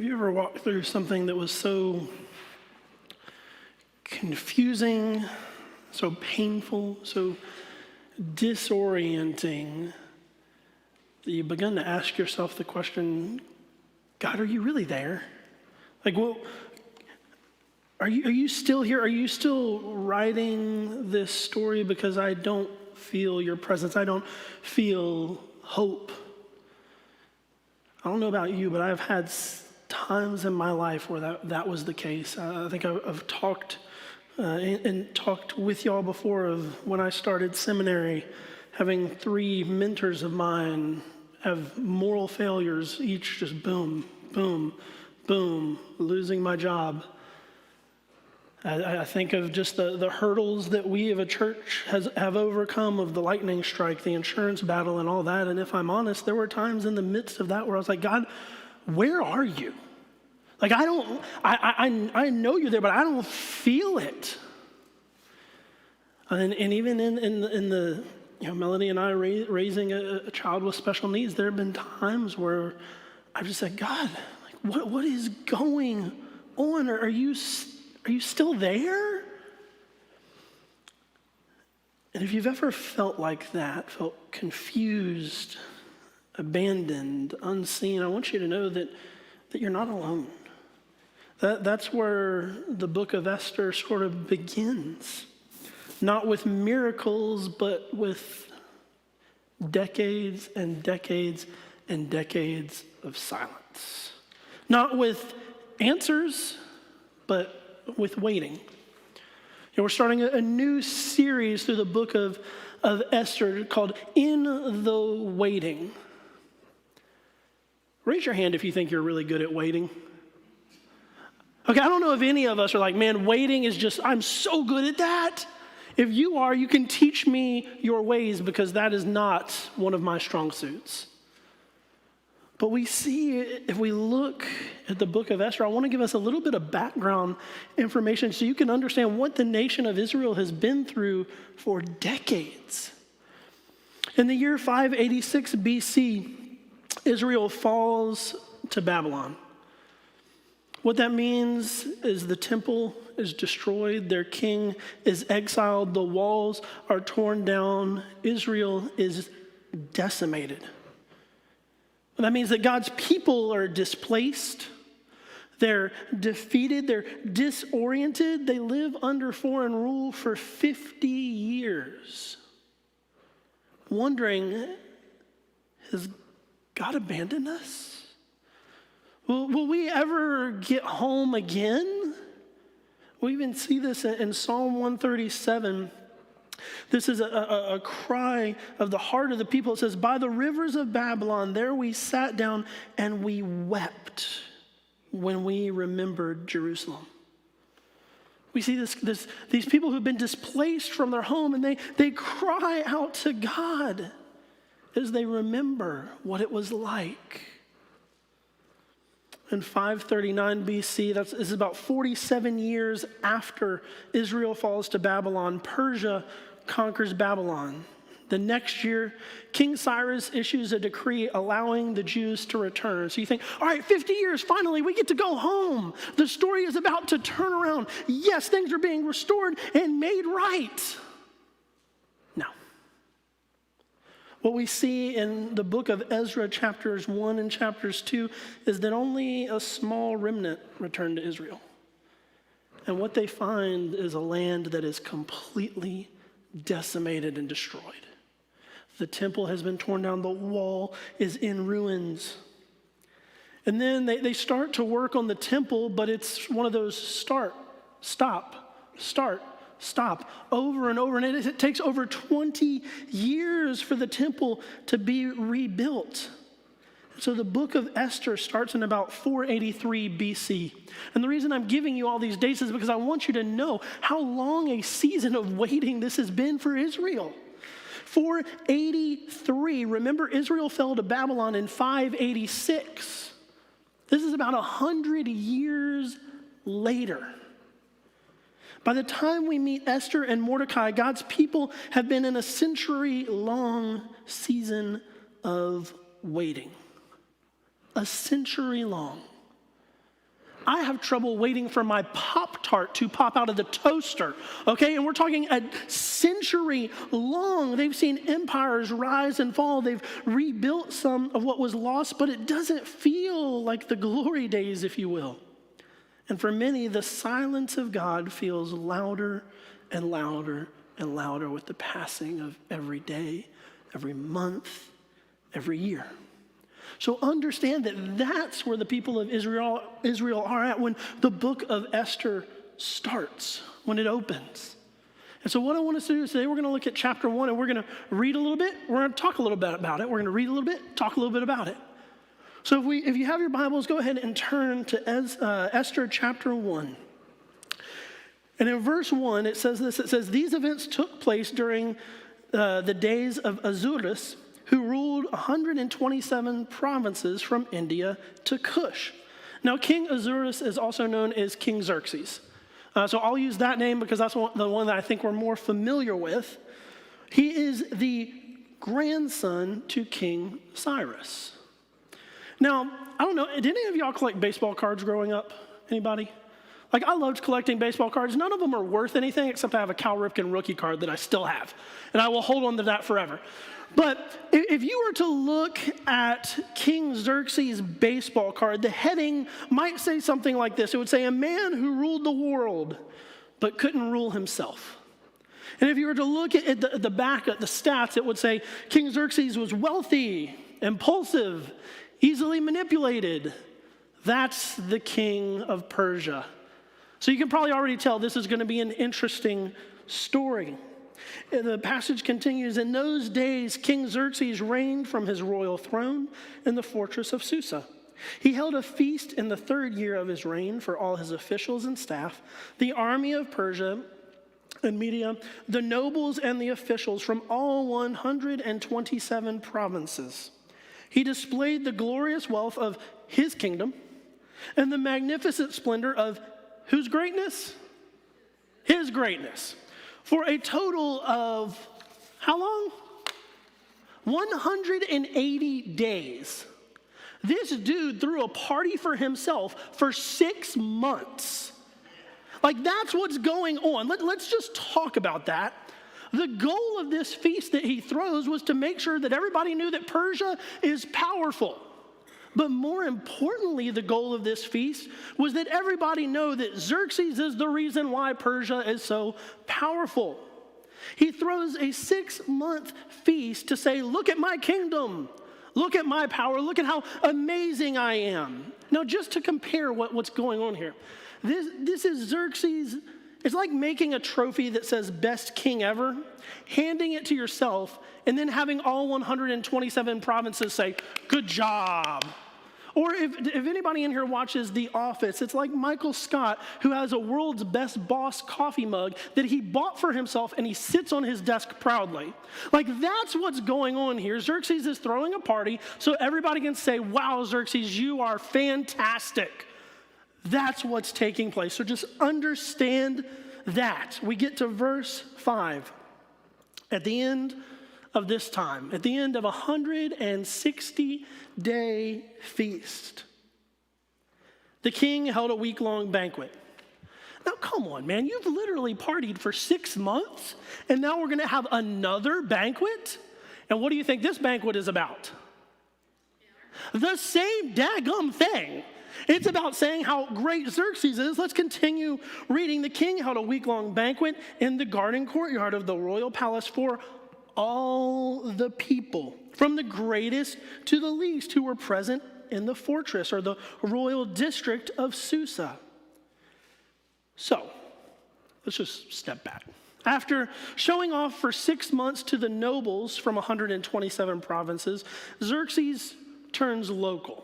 Have you ever walked through something that was so confusing, so painful, so disorienting that you begun to ask yourself the question, God, are you really there? Like, well, are you still here? Are you still writing this story? Because I don't feel your presence. I don't feel hope. I don't know about you, but I've had times in my life where that was the case. I think I've talked and talked with y'all before of when I started seminary, having 3 mentors of mine have moral failures, each just boom, boom, boom, losing my job. I think of just the hurdles that we of a church have overcome of the lightning strike, the insurance battle and all that. And if I'm honest, there were times in the midst of that where I was like, God, where are you? Like, I know you're there, but I don't feel it. And even in the, Melanie and I raising a child with special needs, there have been times where I've just said, God, like, what is going on? Are you still there? And if you've ever felt like that, felt confused, abandoned, unseen, I want you to know that you're not alone. That's where the book of Esther sort of begins. Not with miracles, but with decades and decades and decades of silence. Not with answers, but with waiting. We're starting a new series through the book of Esther called In the Waiting. Raise your hand if you think you're really good at waiting. Okay, I don't know if any of us are like, man, waiting is just, I'm so good at that. If you are, you can teach me your ways because that is not one of my strong suits. But we see, if we look at the book of Esther, I want to give us a little bit of background information so you can understand what the nation of Israel has been through for decades. In the year 586 BC, Israel falls to Babylon. What that means is the temple is destroyed, their king is exiled, the walls are torn down, Israel is decimated. That means that God's people are displaced, they're defeated, they're disoriented, they live under foreign rule for 50 years, wondering, has God abandoned us? Will we ever get home again? We even see this in Psalm 137. This is a cry of the heart of the people. It says, by the rivers of Babylon, there we sat down and we wept when we remembered Jerusalem. We see these people who've been displaced from their home, and they cry out to God as they remember what it was like. In 539 BC, this is about 47 years after Israel falls to Babylon, Persia conquers Babylon. The next year, King Cyrus issues a decree allowing the Jews to return. So you think, all right, 50 years, finally, we get to go home. The story is about to turn around. Yes, things are being restored and made right. No. What we see in the book of Ezra, chapters 1 and chapters 2, is that only a small remnant returned to Israel. And what they find is a land that is completely decimated and destroyed. The temple has been torn down. The wall is in ruins. And then they start to work on the temple, but it's one of those start, stop, over and over. And it takes over 20 years for the temple to be rebuilt. So the book of Esther starts in about 483 BC. And the reason I'm giving you all these dates is because I want you to know how long a season of waiting this has been for Israel. 483, remember Israel fell to Babylon in 586. This is about 100 years later. By the time we meet Esther and Mordecai, God's people have been in a century-long season of waiting. A century long. I have trouble waiting for my Pop-Tart to pop out of the toaster, okay? And we're talking a century long. They've seen empires rise and fall. They've rebuilt some of what was lost, but it doesn't feel like the glory days, if you will. And for many, the silence of God feels louder and louder and louder with the passing of every day, every month, every year. So understand that that's where the people of Israel are at when the book of Esther starts, when it opens. And so what I want us to do is today we're going to look at chapter 1 and we're going to read a little bit. We're going to talk a little bit about it. We're going to read a little bit, talk a little bit about it. So if you have your Bibles, go ahead and turn to Esther chapter 1. And in verse 1, it says this. It says, these events took place during the days of Ahasuerus, who ruled 127 provinces from India to Cush. Now, King Ahasuerus is also known as King Xerxes. So I'll use that name because that's the one that I think we're more familiar with. He is the grandson to King Cyrus. Now, I don't know, did any of y'all collect baseball cards growing up? Anybody? Like, I loved collecting baseball cards. None of them are worth anything except I have a Cal Ripken rookie card that I still have. And I will hold on to that forever. But if you were to look at King Xerxes' baseball card, the heading might say something like this. It would say, a man who ruled the world but couldn't rule himself. And if you were to look at the back at the stats, it would say King Xerxes was wealthy, impulsive, easily manipulated. That's the king of Persia. So you can probably already tell this is going to be an interesting story. And the passage continues, in those days, King Xerxes reigned from his royal throne in the fortress of Susa. He held a feast in the 3rd year of his reign for all his officials and staff, the army of Persia and Media, the nobles and the officials from all 127 provinces. He displayed the glorious wealth of his kingdom and the magnificent splendor of whose greatness? His greatness. For a total of, how long? 180 days. This dude threw a party for himself for 6 months. Like, that's what's going on. Let's just talk about that. The goal of this feast that he throws was to make sure that everybody knew that Persia is powerful. But more importantly, the goal of this feast was that everybody know that Xerxes is the reason why Persia is so powerful. He throws a 6-month feast to say, look at my kingdom, look at my power, look at how amazing I am. Now, just to compare what's going on here, this is Xerxes. It's like making a trophy that says best king ever, handing it to yourself, and then having all 127 provinces say, good job. Or if anybody in here watches The Office, it's like Michael Scott, who has a world's best boss coffee mug that he bought for himself and he sits on his desk proudly. Like, that's what's going on here. Xerxes is throwing a party so everybody can say, wow, Xerxes, you are fantastic. That's what's taking place. So just understand that. We get to verse 5. At the end of this time, at the end of 160-day feast, the king held a week-long banquet. Now, come on, man. You've literally partied for 6 months, and now we're going to have another banquet? And what do you think this banquet is about? The same daggum thing. It's about saying how great Xerxes is. Let's continue reading. The king held a week-long banquet in the garden courtyard of the royal palace for all the people, from the greatest to the least, who were present in the fortress or the royal district of Susa. So, let's just step back. After showing off for 6 months to the nobles from 127 provinces, Xerxes turns local.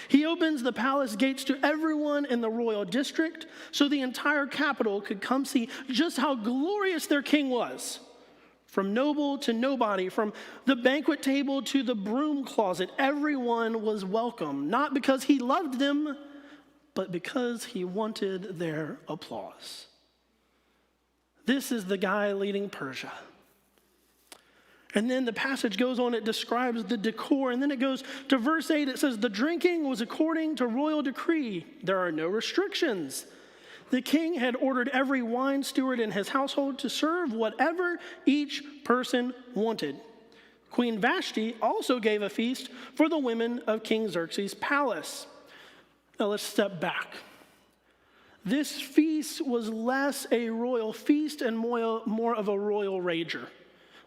He opens the palace gates to everyone in the royal district so the entire capital could come see just how glorious their king was. From noble to nobody, from the banquet table to the broom closet, everyone was welcome, not because he loved them, but because he wanted their applause. This is the guy leading Persia. And then the passage goes on, it describes the decor, and then it goes to verse 8, it says, the drinking was according to royal decree. There are no restrictions. The king had ordered every wine steward in his household to serve whatever each person wanted. Queen Vashti also gave a feast for the women of King Xerxes' palace. Now let's step back. This feast was less a royal feast and more of a royal rager.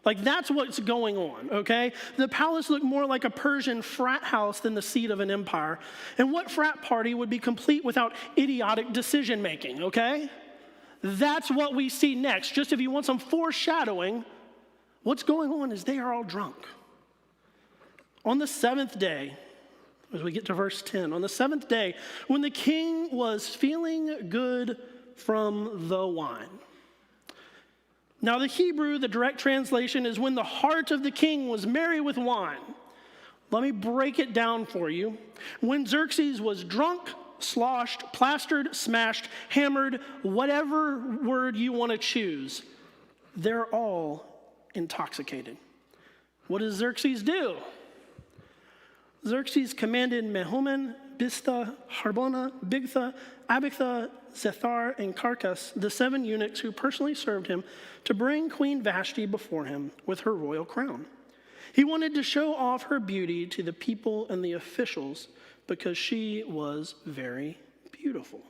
Like, that's what's going on, okay? The palace looked more like a Persian frat house than the seat of an empire. And what frat party would be complete without idiotic decision making, okay? That's what we see next. Just if you want some foreshadowing, what's going on is they are all drunk. On the seventh day, as we get to verse 10, on the seventh day, when the king was feeling good from the wine. Now the Hebrew, the direct translation is when the heart of the king was merry with wine. Let me break it down for you. When Xerxes was drunk, sloshed, plastered, smashed, hammered, whatever word you want to choose, they're all intoxicated. What does Xerxes do? Xerxes commanded Mehuman, Biztha, Harbona, Bigtha, Abitha, Zethar, and Carcas, the 7 eunuchs who personally served him, to bring Queen Vashti before him with her royal crown. He wanted to show off her beauty to the people and the officials because she was very beautiful.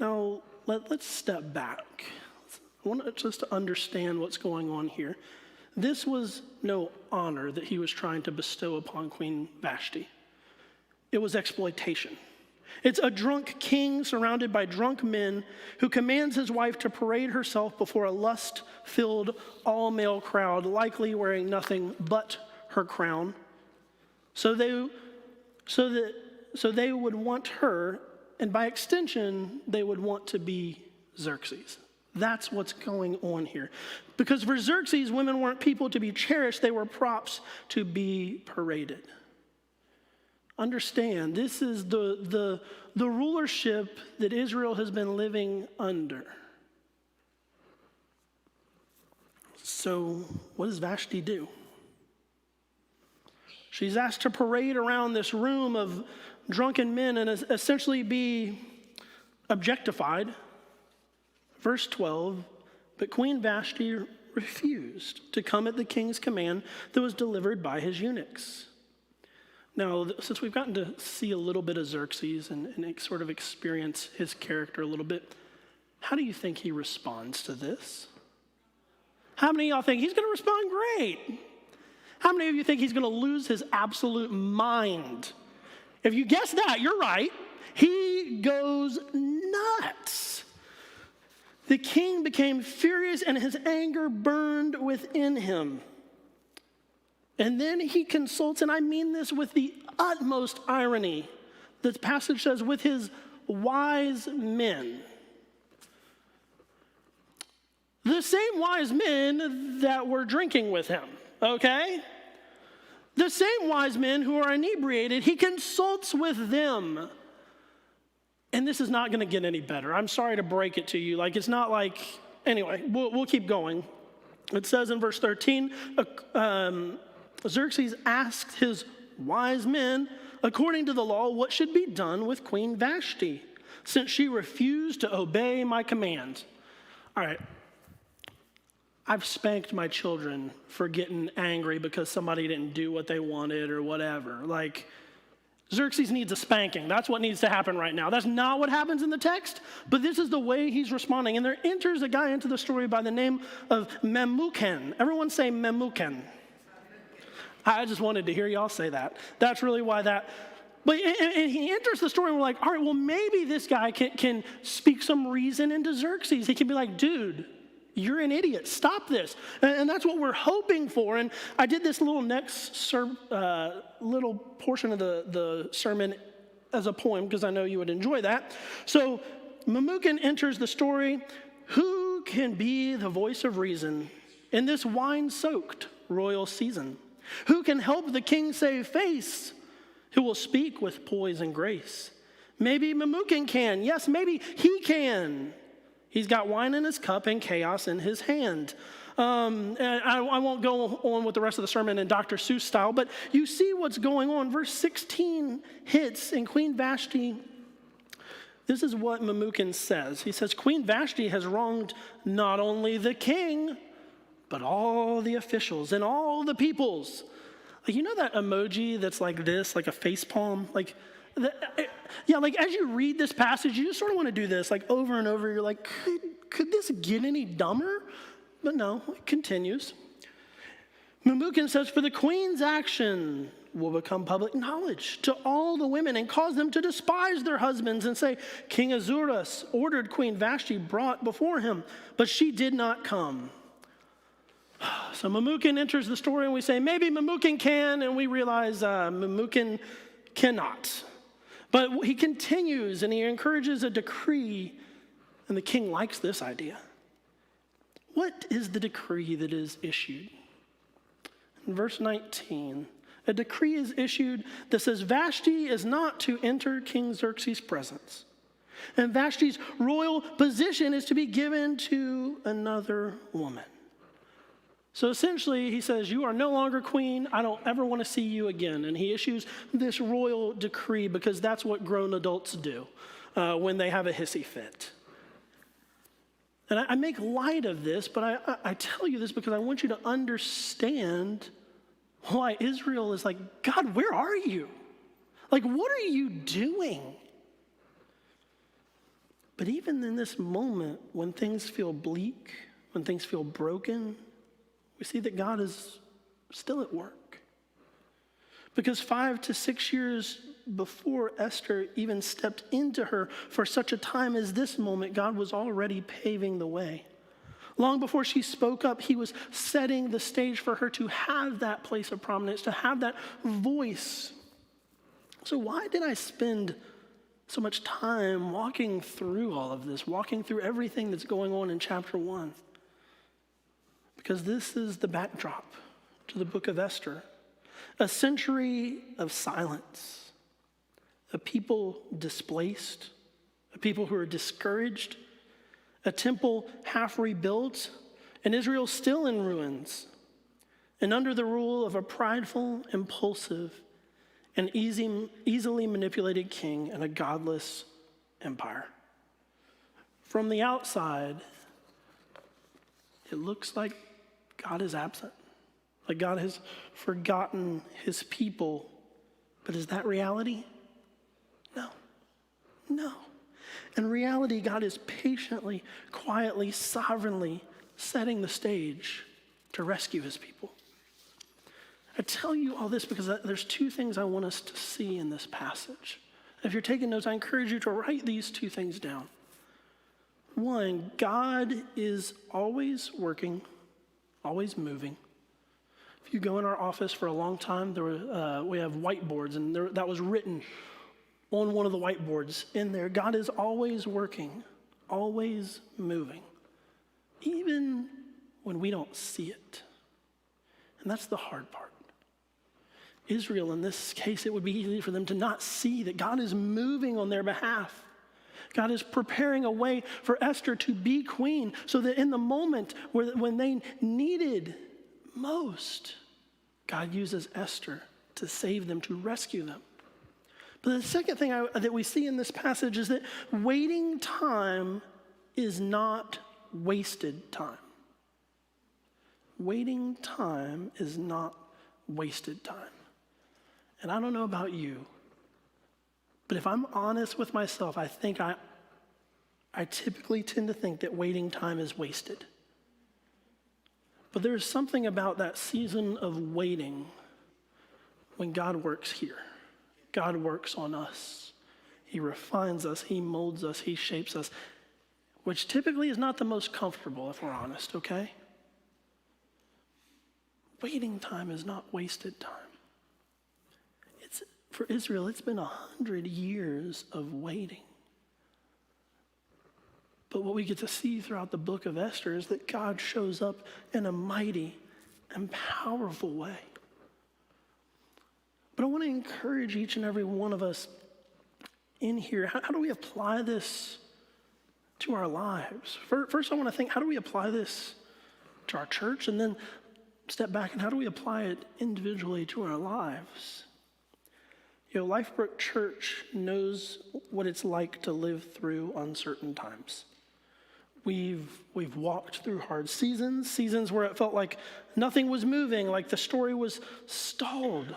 Now, let's step back. I want us to understand what's going on here. This was no honor that he was trying to bestow upon Queen Vashti. It was exploitation. It's a drunk king surrounded by drunk men who commands his wife to parade herself before a lust-filled all-male crowd, likely wearing nothing but her crown. So they would want her, and by extension, they would want to be Xerxes. That's what's going on here. Because for Xerxes, women weren't people to be cherished, they were props to be paraded. Understand, this is the rulership that Israel has been living under. So what does Vashti do? She's asked to parade around this room of drunken men and essentially be objectified. Verse 12, but Queen Vashti refused to come at the king's command that was delivered by his eunuchs. Now, since we've gotten to see a little bit of Xerxes and sort of experience his character a little bit, how do you think he responds to this? How many of y'all think he's going to respond great? How many of you think he's going to lose his absolute mind? If you guess that, you're right. He goes nuts. The king became furious and his anger burned within him. And then he consults, and I mean this with the utmost irony. The passage says, with his wise men. The same wise men that were drinking with him, okay? The same wise men who are inebriated, he consults with them. And this is not going to get any better. I'm sorry to break it to you. It's not like, anyway, we'll keep going. It says in verse 13, Xerxes asked his wise men, according to the law, what should be done with Queen Vashti, since she refused to obey my command. All right, I've spanked my children for getting angry because somebody didn't do what they wanted or whatever. Xerxes needs a spanking. That's what needs to happen right now. That's not what happens in the text, but this is the way he's responding. And there enters a guy into the story by the name of Memucan. Everyone say Memucan. I just wanted to hear y'all say that. That's really why that. But and he enters the story and we're like, all right, well, maybe this guy can speak some reason into Xerxes. He can be like, dude, you're an idiot. Stop this. And that's what we're hoping for. And I did this little next little portion of the sermon as a poem because I know you would enjoy that. So Memucan enters the story. Who can be the voice of reason in this wine-soaked royal season? Who can help the king save face? Who will speak with poise and grace? Maybe Memucan can. Yes, maybe he can. He's got wine in his cup and chaos in his hand. And I won't go on with the rest of the sermon in Dr. Seuss style, but you see what's going on. Verse 16 hits, and Queen Vashti, this is what Memucan says. He says, Queen Vashti has wronged not only the king, but all the officials and all the peoples. Like, you know that emoji that's like this, like a face palm? Like, like as you read this passage, you just sort of want to do this, like over and over. You're like, could this get any dumber? But no, it continues. Memucan says, for the queen's action will become public knowledge to all the women and cause them to despise their husbands and say, King Ahasuerus ordered Queen Vashti brought before him, but she did not come. So Memucan enters the story and we say, maybe Memucan can, and we realize Memucan cannot. But he continues and he encourages a decree, and the king likes this idea. What is the decree that is issued? In verse 19, a decree is issued that says Vashti is not to enter King Xerxes' presence. And Vashti's royal position is to be given to another woman. So essentially, he says, you are no longer queen. I don't ever want to see you again. And he issues this royal decree because that's what grown adults do when they have a hissy fit. And I make light of this, but I tell you this because I want you to understand why Israel is like, God, where are you? Like, what are you doing? But even in this moment, when things feel bleak, when things feel broken, we see that God is still at work. Because 5 to 6 years before Esther even stepped into her for such a time as this moment, God was already paving the way. Long before she spoke up, he was setting the stage for her to have that place of prominence, to have that voice. So why did I spend so much time walking through all of this, walking through everything that's going on in chapter 1? Because this is the backdrop to the book of Esther. A century of silence, a people displaced, a people who are discouraged, a temple half rebuilt, and Israel still in ruins, and under the rule of a prideful, impulsive, and easily manipulated king and a godless empire. From the outside, it looks like God is absent, like God has forgotten his people. But is that reality? No. In reality, God is patiently, quietly, sovereignly setting the stage to rescue his people. I tell you all this because there's two things I want us to see in this passage. If you're taking notes, I encourage you to write these two things down. One, God is always working, always moving. If you go in our office for a long time, we have whiteboards, and that was written on one of the whiteboards in there. God is always working, always moving, even when we don't see it. And that's the hard part. Israel, in this case, it would be easy for them to not see that God is moving on their behalf. God is preparing a way for Esther to be queen so that in the moment when they needed most, God uses Esther to save them, to rescue them. But the second thing that we see in this passage is that waiting time is not wasted time. Waiting time is not wasted time. And I don't know about you, but if I'm honest with myself, I think I typically tend to think that waiting time is wasted. But there's something about that season of waiting when God works here. God works on us. He refines us, he molds us, he shapes us, which typically is not the most comfortable, if we're honest, okay? Waiting time is not wasted time. For Israel, it's been 100 years of waiting. But what we get to see throughout the book of Esther is that God shows up in a mighty and powerful way. But I want to encourage each and every one of us in here. How do we apply this to our lives? First, I want to think, how do we apply this to our church, and then step back and how do we apply it individually to our lives? LifeBrook Church knows what it's like to live through uncertain times. We've walked through hard seasons where it felt like nothing was moving, like the story was stalled.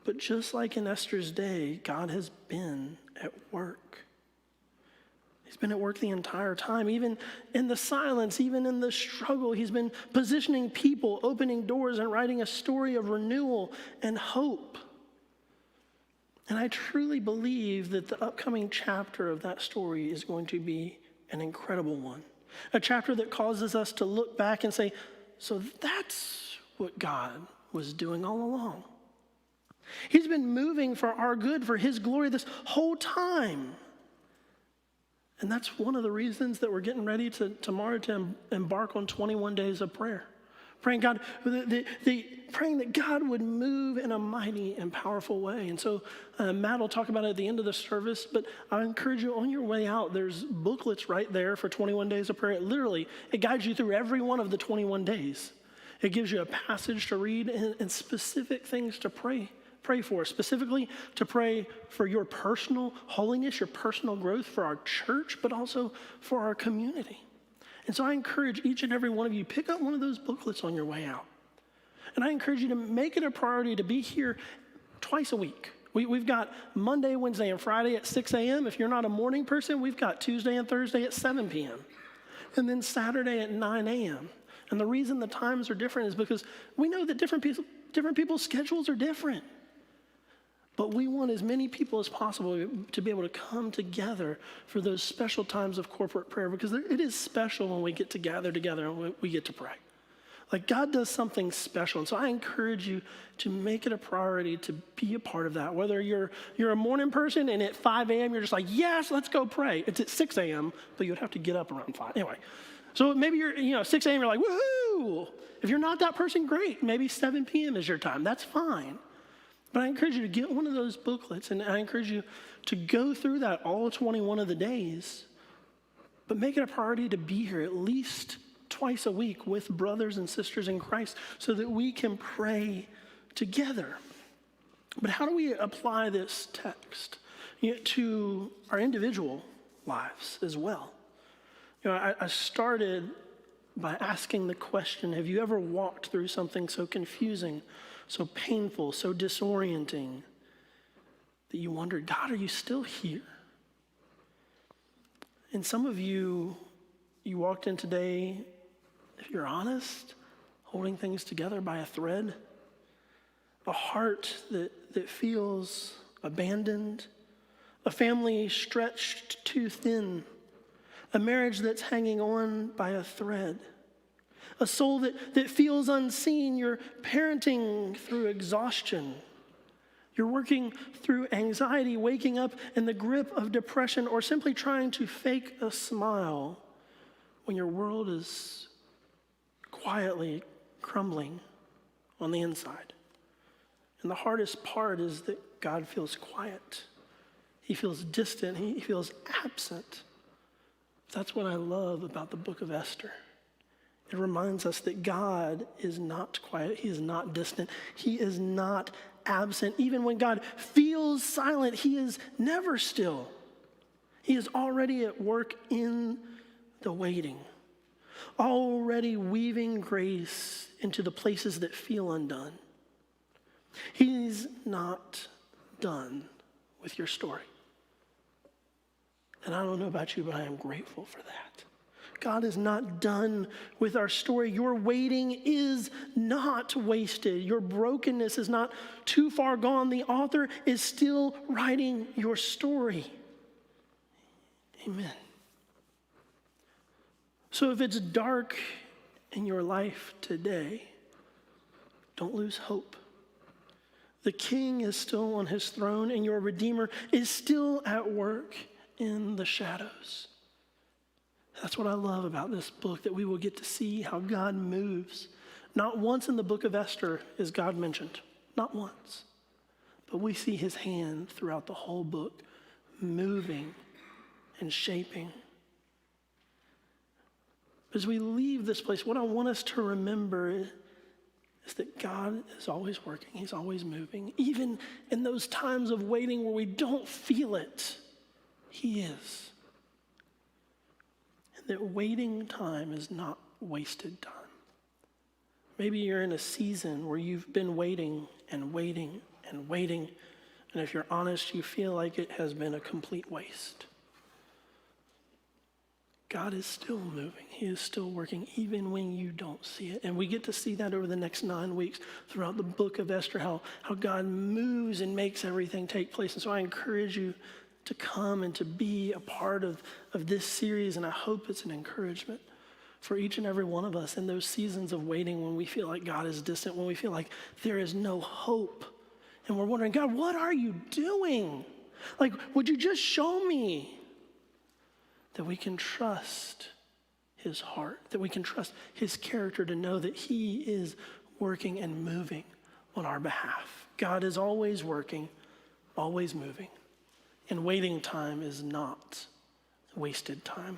But just like in Esther's day, God has been at work. He's been at work the entire time, even in the silence, even in the struggle. He's been positioning people, opening doors, and writing a story of renewal and hope. And I truly believe that the upcoming chapter of that story is going to be an incredible one. A chapter that causes us to look back and say, so that's what God was doing all along. He's been moving for our good, for his glory this whole time. And that's one of the reasons that we're getting ready tomorrow to embark on 21 days of prayer. Praying praying that God would move in a mighty and powerful way. And so Matt will talk about it at the end of the service, but I encourage you on your way out, there's booklets right there for 21 days of prayer. It guides you through every one of the 21 days. It gives you a passage to read and specific things to pray for, specifically to pray for your personal holiness, your personal growth, for our church, but also for our community. And so I encourage each and every one of you, pick up one of those booklets on your way out. And I encourage you to make it a priority to be here twice a week. We've got Monday, Wednesday, and Friday at 6 a.m. If you're not a morning person, we've got Tuesday and Thursday at 7 p.m. And then Saturday at 9 a.m. And the reason the times are different is because we know that different people's schedules are different. But we want as many people as possible to be able to come together for those special times of corporate prayer, because it is special when we get to gather together and we get to pray. Like God does something special. And so I encourage you to make it a priority to be a part of that. Whether you're a morning person and at 5 a.m. you're just like, yes, let's go pray. It's at 6 a.m., but you'd have to get up around 5. Anyway, so maybe you're 6 a.m. you're like, woohoo! If you're not that person, great. Maybe 7 p.m. is your time. That's fine. But I encourage you to get one of those booklets, and I encourage you to go through that all 21 of the days, but make it a priority to be here at least twice a week with brothers and sisters in Christ so that we can pray together. But how do we apply this text to our individual lives as well? I started by asking the question, have you ever walked through something so confusing, so painful, so disorienting that you wondered, God, are you still here? And some of you walked in today, if you're honest, holding things together by a thread, a heart that feels abandoned, a family stretched too thin, a marriage that's hanging on by a thread, a soul that feels unseen. You're parenting through exhaustion. You're working through anxiety, waking up in the grip of depression, or simply trying to fake a smile when your world is quietly crumbling on the inside. And the hardest part is that God feels quiet. He feels distant. He feels absent. That's what I love about the book of Esther. It reminds us that God is not quiet. He is not distant. He is not absent. Even when God feels silent, he is never still. He is already at work in the waiting, already weaving grace into the places that feel undone. He's not done with your story. And I don't know about you, but I am grateful for that. God is not done with our story. Your waiting is not wasted. Your brokenness is not too far gone. The author is still writing your story. Amen. So if it's dark in your life today, don't lose hope. The King is still on his throne, and your Redeemer is still at work in the shadows. That's what I love about this book, that we will get to see how God moves. Not once in the book of Esther is God mentioned. Not once. But we see his hand throughout the whole book, moving and shaping. As we leave this place, what I want us to remember is that God is always working. He's always moving. Even in those times of waiting where we don't feel it, he is. And that waiting time is not wasted time. Maybe you're in a season where you've been waiting and waiting and waiting, and if you're honest, you feel like it has been a complete waste. God is still moving. He is still working, even when you don't see it. And we get to see that over the next 9 weeks throughout the book of Esther, how God moves and makes everything take place. And so I encourage you to come and to be a part of this series, and I hope it's an encouragement for each and every one of us in those seasons of waiting when we feel like God is distant, when we feel like there is no hope. And we're wondering, God, what are you doing? Like, would you just show me? That we can trust his heart, that we can trust his character to know that he is working and moving on our behalf. God is always working, always moving, and waiting time is not wasted time.